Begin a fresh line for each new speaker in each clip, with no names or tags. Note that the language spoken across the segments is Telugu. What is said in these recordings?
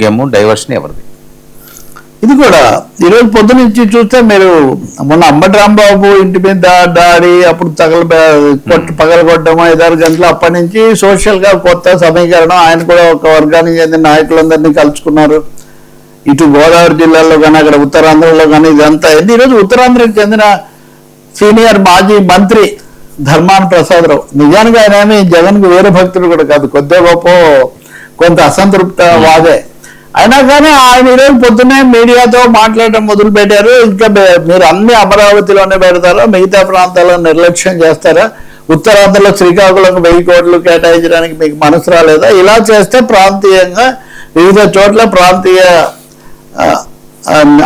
గేమ్ డైవర్షన్ ఎవరిది?
ఇది కూడా ఈరోజు పొద్దు నుంచి చూస్తే మీరు మొన్న అంబటి రాంబాబు ఇంటి మీద దాడి, అప్పుడు పగలగొట్టడం 5-6 గంటలు, అప్పటి నుంచి సోషల్ గా కొత్త సమీకరణం. ఆయన కూడా ఒక వర్గానికి చెందిన నాయకులందరినీ కలుసుకున్నారు. ఇటు గోదావరి జిల్లాలో కానీ అక్కడ ఉత్తరాంధ్రలో కానీ ఇదంతా అయింది. ఈరోజు ఉత్తరాంధ్రకు చెందిన సీనియర్ మాజీ మంత్రి ధర్మాన ప్రసాదరావు, నిజానికి ఆయన ఏమి జగన్కు వేరే భక్తుడు కూడా కాదు, కొద్దిగా గొప్ప కొంత అసంతృప్త వాదే. అయినా కానీ ఆయన ఈరోజు పొద్దున్నే మీడియాతో మాట్లాడటం మొదలు పెట్టారు. ఇంకా మీరు అన్ని అమరావతిలోనే పెడతారా, మిగతా ప్రాంతాల్లో నిర్లక్ష్యం చేస్తారా, ఉత్తరాంధ్రలో శ్రీకాకుళం 1000 కోట్లు కేటాయించడానికి మీకు మనసు రాలేదా, ఇలా చేస్తే ప్రాంతీయంగా వివిధ చోట్ల ప్రాంతీయ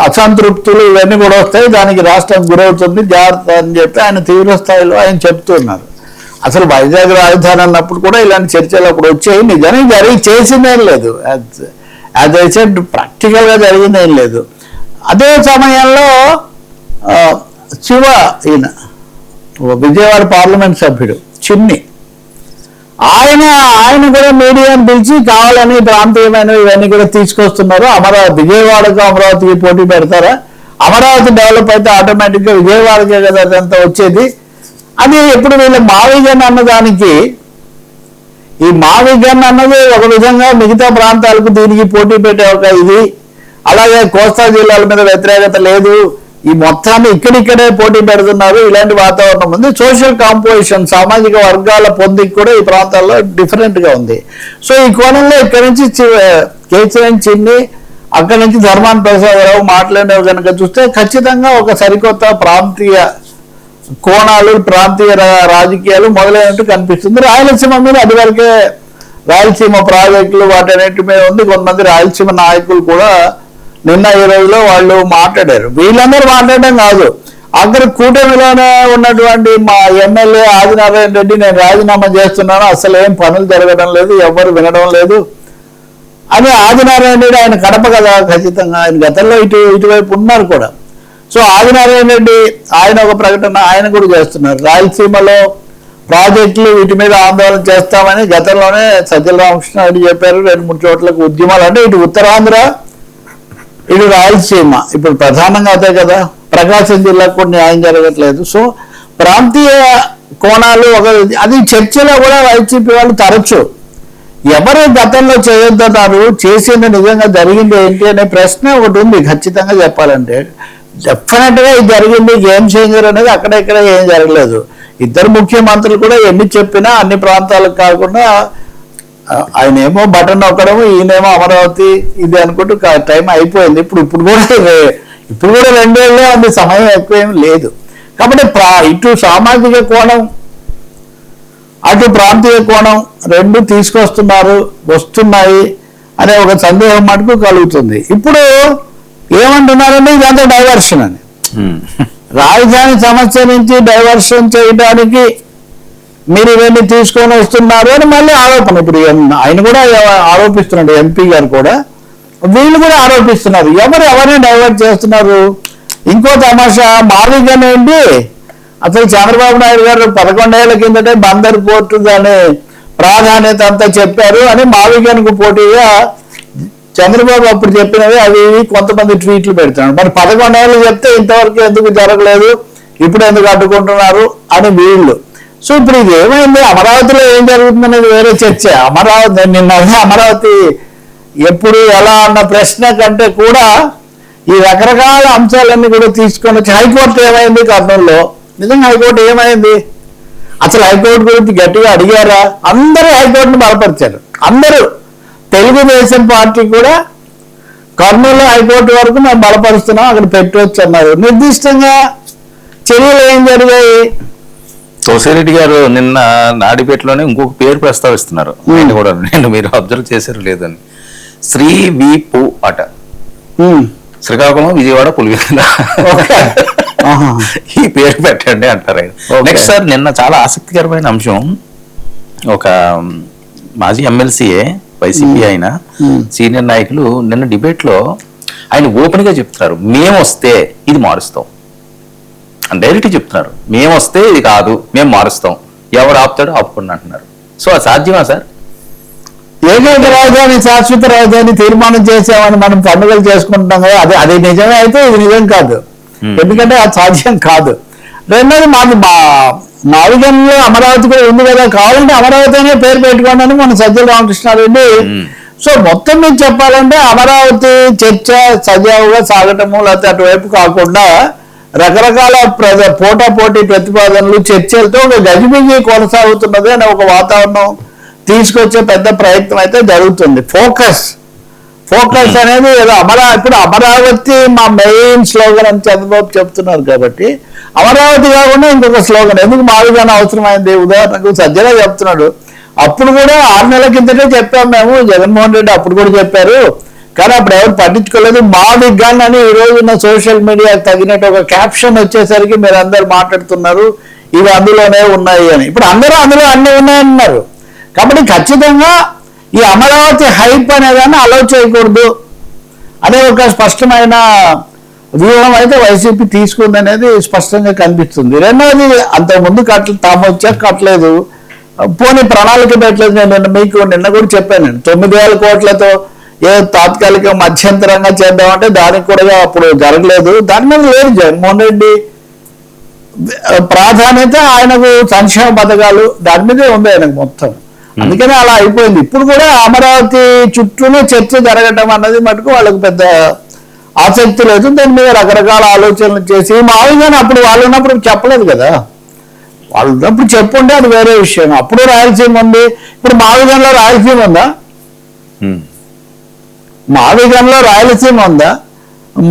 అసంతృప్తులు ఇవన్నీ కూడా వస్తాయి, దానికి రాష్ట్రం గురవుతుంది, జాగ్రత్త అని చెప్పి ఆయన తీవ్ర స్థాయిలో ఆయన చెప్తున్నారు. అసలు వైజాగ్ రాజధాని అన్నప్పుడు కూడా ఇలాంటి చర్చలు అప్పుడు వచ్చాయి. నిజానికి చేసిందేం లేదు, యాజ్ ఐ సెడ్ ప్రాక్టికల్గా జరిగిందేం లేదు. అదే సమయంలో ఈయన విజయవాడ పార్లమెంట్ సభ్యుడు చిన్ని, ఆయన కూడా మీడియాను పిలిచి కావాలని ప్రాంతీయమైనవి ఇవన్నీ కూడా తీసుకొస్తున్నారు, విజయవాడకు అమరావతికి పోటీ పెడతారా, అమరావతి డెవలప్ అయితే ఆటోమేటిక్గా విజయవాడకే కదా అదంతా వచ్చేది అని. ఎప్పుడు వీళ్ళ మావిజన్ అన్నదానికి, ఈ మావిజన్ అన్నది ఒక విధంగా మిగతా ప్రాంతాలకు దీనికి పోటీ పెట్టే ఒక ఇది, అలాగే కోస్తా జిల్లాల మీద వ్యతిరేకత లేదు, ఈ మొత్తాన్ని ఇక్కడిక్కడే పోటీ పెడుతున్నారు, ఇలాంటి వాతావరణం ఉంది. సోషల్ కాంపోజిషన్, సామాజిక వర్గాల పొందికి కూడా ఈ ప్రాంతాల్లో డిఫరెంట్గా ఉంది. సో ఈ కోణంలో ఇక్కడి నుంచి కేసీఆర్ చిన్ని, అక్కడి నుంచి ధర్మాన ప్రసాదరావు మాట్లాడేవి కనుక చూస్తే ఖచ్చితంగా ఒక సరికొత్త ప్రాంతీయ కోణాలు, ప్రాంతీయ రాజకీయాలు మొదలైనట్టు కనిపిస్తుంది. రాయలసీమ మీద అదివరకే రాయలసీమ ప్రాజెక్టులు వాటన్నిటి మీద ఉంది. కొంతమంది రాయలసీమ నాయకులు కూడా నిన్న ఈ రోజులో వాళ్ళు మాట్లాడారు. వీళ్ళందరూ మాట్లాడడం కాదు, అక్కడ కూటమిలోనే ఉన్నటువంటి మా ఎమ్మెల్యే ఆదినారాయణ రెడ్డి నేను రాజీనామా చేస్తున్నాను, అసలు ఏం పనులు జరగడం లేదు, ఎవరు వినడం లేదు అని ఆదినారాయణ రెడ్డి, ఆయన కడప కదా ఖచ్చితంగా, ఆయన గతంలో ఇటువైపు ఉన్నారు కూడా. సో ఆదినారాయణ రెడ్డి ఆయన ఒక ప్రకటన ఆయన కూడా చేస్తున్నారు, రాయలసీమలో ప్రాజెక్టులు వీటి మీద ఆందోళన చేస్తామని గతంలోనే సజ్జల రామకృష్ణారెడ్డి చెప్పారు. 2-3 చోట్లకు ఉద్యమాలు, అంటే ఇటు ఉత్తరాంధ్ర ఇటు రాయలసీమ, ఇప్పుడు ప్రధానంగా అదే కదా, ప్రకాశం జిల్లాకు కూడా న్యాయం జరగట్లేదు. సో ప్రాంతీయ కోణాలు అది చర్చలో కూడా వైసీపీ వాళ్ళు తరచు ఎవరు గతంలో చేయొద్దన్నారు, చేసింది నిజంగా జరిగింది ఏంటి అనే ప్రశ్న ఒకటి ఉంది. ఖచ్చితంగా చెప్పాలంటే డెఫినెట్గా ఇది జరిగింది, గేమ్ చేంజర్ అనేది అక్కడ ఇక్కడ ఏం జరగలేదు. ఇద్దరు ముఖ్యమంత్రులు కూడా ఎన్ని చెప్పినా అన్ని ప్రాంతాలకు కాకుండా ఆయన ఏమో బటన్ నొక్కడము, ఈయనేమో అమరావతి ఇది అనుకుంటూ టైం అయిపోయింది. ఇప్పుడు కూడా 2 ఏళ్ళే ఉంది, సమయం ఎక్కువ ఏమి లేదు. కాబట్టి ఇటు సామాజిక కోణం అటు ప్రాంతీయ కోణం 2 వస్తున్నాయి అనే ఒక సందేహం మటుకు కలుగుతుంది. ఇప్పుడు ఏమంటున్నారంటే ఇదంతా డైవర్షన్ అని, రాజధాని సమస్య నుంచి డైవర్షన్ చేయడానికి మీరు ఇవన్నీ తీసుకొని వస్తున్నారు అని మళ్ళీ ఆరోపణ. ఇప్పుడు ఆయన కూడా ఆరోపిస్తున్నాడు, ఎంపీ గారు కూడా, వీళ్ళు కూడా ఆరోపిస్తున్నారు. ఎవరిని డైవర్ట్ చేస్తున్నారు? ఇంకో తమాషా, మావిగన్ ఏంటి, అసలు చంద్రబాబు నాయుడు గారు 11 ఏళ్ల కిందటే బందర్ పోర్టు దాని ప్రాధాన్యత అంతా చెప్పారు అని మావిగన్కు పోటీగా చంద్రబాబు అప్పుడు చెప్పినవి అవి కొంతమంది ట్వీట్లు పెడుతున్నారు. మరి 11 ఏళ్ళు చెప్తే ఇంతవరకు ఎందుకు జరగలేదు, ఇప్పుడు ఎందుకు అడ్డుకుంటున్నారు అని వీళ్ళు. సో ఇప్పుడు ఇది ఏమైంది, అమరావతిలో ఏం జరుగుతుందనేది వేరే చర్చ. అమరావతి ఎప్పుడు ఎలా అన్న ప్రశ్న కంటే కూడా ఈ రకరకాల అంశాలన్నీ కూడా తీసుకొని వచ్చి హైకోర్టు ఏమైంది కర్నూలులో, నిజంగా హైకోర్టు ఏమైంది, అసలు హైకోర్టు గురించి గట్టిగా అడిగారా? అందరూ హైకోర్టును బలపరిచారు. అందరూ, తెలుగుదేశం పార్టీ కూడా కర్నూలు హైకోర్టు వరకు మేము బలపరుస్తున్నాం, అక్కడ పెట్టవచ్చు అన్నారు. నిర్దిష్టంగా చర్యలు ఏం జరిగాయి?
తోసిరెడ్డి గారు నిన్న నాడిపేటలోనే ఇంకొక పేరు ప్రస్తావిస్తున్నారు, నేను కూడా మీరు అబ్జర్వ్ చేశారు లేదని, శ్రీ వి.పు. అట, శ్రీకాకుళం విజయవాడ పులివెందుల ఈ పేరు పెట్టండి అంటారు ఆయన. నెక్స్ట్ సార్, నిన్న చాలా ఆసక్తికరమైన అంశం, ఒక మాజీ ఎమ్మెల్సీఏ వైసీపీ ఆయన సీనియర్ నాయకులు నిన్న డిబేట్ లో ఆయన ఓపెన్ గా చెప్తున్నారు, మేము వస్తే ఇది మారుస్తాం అని డైరెక్ట్ చెప్తున్నారు. మేము వస్తే ఇది కాదు, మేము మారుస్తాం, ఎవరు ఆపుతాడో ఆపుకుండా అంటున్నారు. సో అది సాధ్యమా సార్?
ఏకైక రాజధాని శాశ్వత రాజధాని తీర్మానం చేసామని మనం పండుగలు చేసుకుంటున్నాం కదా, అది నిజమే అయితే ఇది నిజం కాదు, ఎందుకంటే అది సాధ్యం కాదు. రెండోది నావిగంలో అమరావతి కూడా ఉంది కదా, కావాలంటే అమరావతి అనే పేరు పెట్టుకోండి అని మన సజ్జల రామకృష్ణారెడ్డి. సో మొత్తం మీద చెప్పాలంటే అమరావతి చర్చ సజావుగా సాగటము, లేకపోతే అటువైపు కాకుండా రకరకాల పోటాపోటీ ప్రతిపాదనలు చర్చలతో ఒక గజిబిజి కొనసాగుతున్నది అనే ఒక వాతావరణం తీసుకొచ్చే పెద్ద ప్రయత్నం అయితే జరుగుతుంది. ఫోకస్ అనేది ఏదో ఇప్పుడు అమరావతి మా మెయిన్ స్లోగన్ అని చంద్రబాబు చెప్తున్నారు కాబట్టి అమరావతి కాకుండా ఇంకొక స్లోగన్ ఎందుకు మావిగానే అవసరమైంది. ఉదాహరణకు సజ్జల చెప్తున్నాడు, అప్పుడు కూడా 6 నెలల కిందటే చెప్పాం మేము, జగన్మోహన్ రెడ్డి అప్పుడు కూడా చెప్పారు, కానీ అప్పుడు ఎవరు పట్టించుకోలేదు. మావిగాన్ అని ఈ రోజున్న సోషల్ మీడియాకి తగినట్టు ఒక క్యాప్షన్ వచ్చేసరికి మీరు అందరు మాట్లాడుతున్నారు ఇవి అందులోనే ఉన్నాయి అని. ఇప్పుడు అందులో అన్ని ఉన్నాయన్నారు కాబట్టి ఖచ్చితంగా ఈ అమరావతి హైప్ అనేదాన్ని అలౌ చేయకూడదు అనే ఒక స్పష్టమైన వ్యూహం అయితే వైసీపీ తీసుకుంది అనేది స్పష్టంగా కనిపిస్తుంది. రెండవది అంతకుముందు తాము వచ్చాక కట్టలేదు, పోనీ ప్రణాళిక పెట్టలేదు. నేను మీకు నిన్న కూడా చెప్పాను, 9,000 కోట్లతో ఏదో తాత్కాలిక మధ్యంతరంగా చేద్దామంటే దానికి కూడా అప్పుడు జరగలేదు. దాని మీద లేదు జగన్మోహన్ రెడ్డి ప్రాధాన్యత, ఆయనకు సంక్షేమ పథకాలు దాని మీదే ఉంది ఆయనకు మొత్తం, అందుకనే అలా అయిపోయింది. ఇప్పుడు కూడా అమరావతి చుట్టూనే చర్చ జరగటం అన్నది మటుకు వాళ్ళకు పెద్ద ఆసక్తి లేదు. దాని మీద రకరకాల ఆలోచనలు చేసి మామూలుగా అప్పుడు వాళ్ళు ఉన్నప్పుడు చెప్పలేదు కదా, వాళ్ళు ఉన్నప్పుడు చెప్పుంటే అది వేరే విషయం. అప్పుడు రాయలసీమ ఉంది, ఇప్పుడు మావిగంలో రాయలసీమ ఉందా? మావిగంలో రాయలసీమ ఉందా?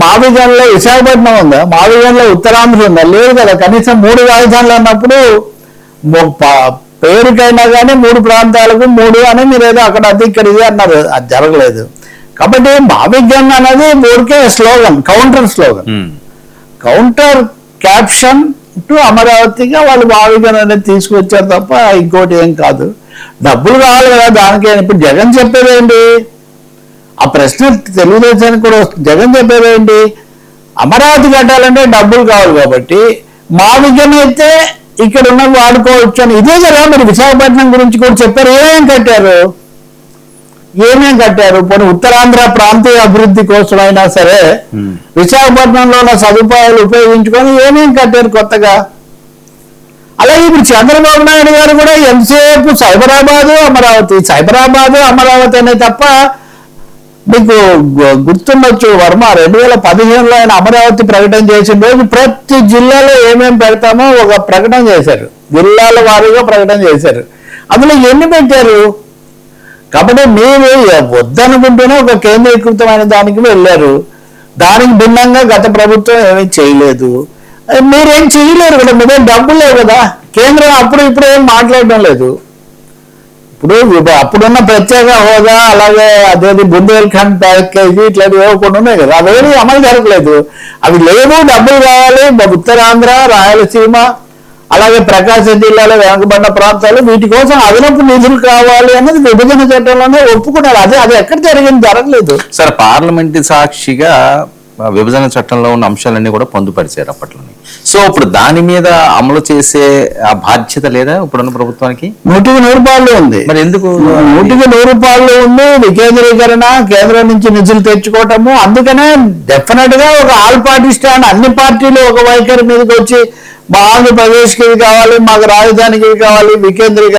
మావిగంలో విశాఖపట్నం ఉందా? మావిగంలో ఉత్తరాంధ్ర ఉందా? లేదు కదా. కనీసం 3 రాజధానులు అన్నప్పుడు పేరుకైనా కానీ 3 ప్రాంతాలకు 3 అని మీరు ఏదో అక్కడ అది ఇక్కడ ఇది అన్నారు, అది జరగలేదు. కాబట్టి మావిగన్ అనేది ఊరికే slogan, counter slogan, counter caption to అమరావతిగా వాళ్ళు మావిగన్ అనేది తీసుకొచ్చారు తప్ప ఇంకోటి ఏం కాదు. డబ్బులు కావాలి కదా దానికి. ఇప్పుడు జగన్ చెప్పేదేంటి, ఆ ప్రశ్న తెలుగుదేశానికి కూడా వస్తుంది. జగన్ చెప్పేదేంటి, అమరావతి కట్టాలంటే డబ్బులు కావాలి కాబట్టి మావిగన్ అయితే ఇక్కడ ఉన్న వాడుకోవచ్చు అని. ఇదే కదా మరి విశాఖపట్నం గురించి కూడా చెప్పారు. ఏమేం కట్టారు పోనీ ఉత్తరాంధ్ర ప్రాంతీయ అభివృద్ధి కోసం అయినా సరే విశాఖపట్నంలో ఉన్న సదుపాయాలు ఉపయోగించుకొని ఏమేం కట్టారు కొత్తగా. అలాగే ఇప్పుడు చంద్రబాబు నాయుడు గారు కూడా ఎంతసేపు సైబరాబాదు అమరావతి అనే తప్ప, మీకు గుర్తుండొచ్చు వర్మ 2015లో ఆయన అమరావతి ప్రకటన చేసిన రోజు ప్రతి జిల్లాలో ఏమేమి పెడతామో ఒక ప్రకటన చేశారు, జిల్లాల వారీగా ప్రకటన చేశారు. అందులో ఎన్ని పెట్టారు? కాబట్టి మీరు వద్దనుకుంటూనే ఒక కేంద్రీకృతమైన దానికి వెళ్ళారు. దానికి భిన్నంగా గత ప్రభుత్వం ఏమీ చేయలేదు. మీరేం చేయలేరు కదా, మీరే డబ్బులు లేవు కదా. కేంద్రం ఇప్పుడు ఏం మాట్లాడడం లేదు. ఇప్పుడు అప్పుడున్న ప్రత్యేక హోదా, అలాగే అదేది బుందేల్ఖండ్ ప్యాకేజీ ఇట్లాంటివి కొన్ని ఉన్నాయి కదా, అవేవి అమలు జరగలేదు. అవి లేవు, డబ్బులు కావాలి. ఉత్తరాంధ్ర, రాయలసీమ, అలాగే ప్రకాశం జిల్లాలో వెనుకబడిన ప్రాంతాలు, వీటి కోసం అదనపు నిధులు కావాలి అన్నది విభజన చట్టంలోనే ఒప్పుకున్నారు. అది ఎక్కడ జరిగింది, జరగలేదు.
సార్ పార్లమెంట్ సాక్షిగా విభజన చట్టంలో ఉన్న అంశాలన్నీ కూడా పొందుపరిచారు అప్పట్లోనే. సో ఇప్పుడు దాని మీద అమలు చేసే ఆ బాధ్యత లేదా ఇప్పుడున్న ప్రభుత్వానికి?
100% ఉంది.
మరి ఎందుకు
100% ఉంది? వికేంద్రీకరణ, కేంద్రం నుంచి నిధులు తెచ్చుకోవటము. అందుకనే డెఫినెట్ గా ఒక ఆల్ పార్టీ స్టాండ్, అన్ని పార్టీలు ఒక వైఖరి మీదకి వచ్చి మా ఆంధ్రప్రదేశ్కి ఇది కావాలి, మాకు రాజధానికి ఇది కావాలి, వికేంద్రీకరణ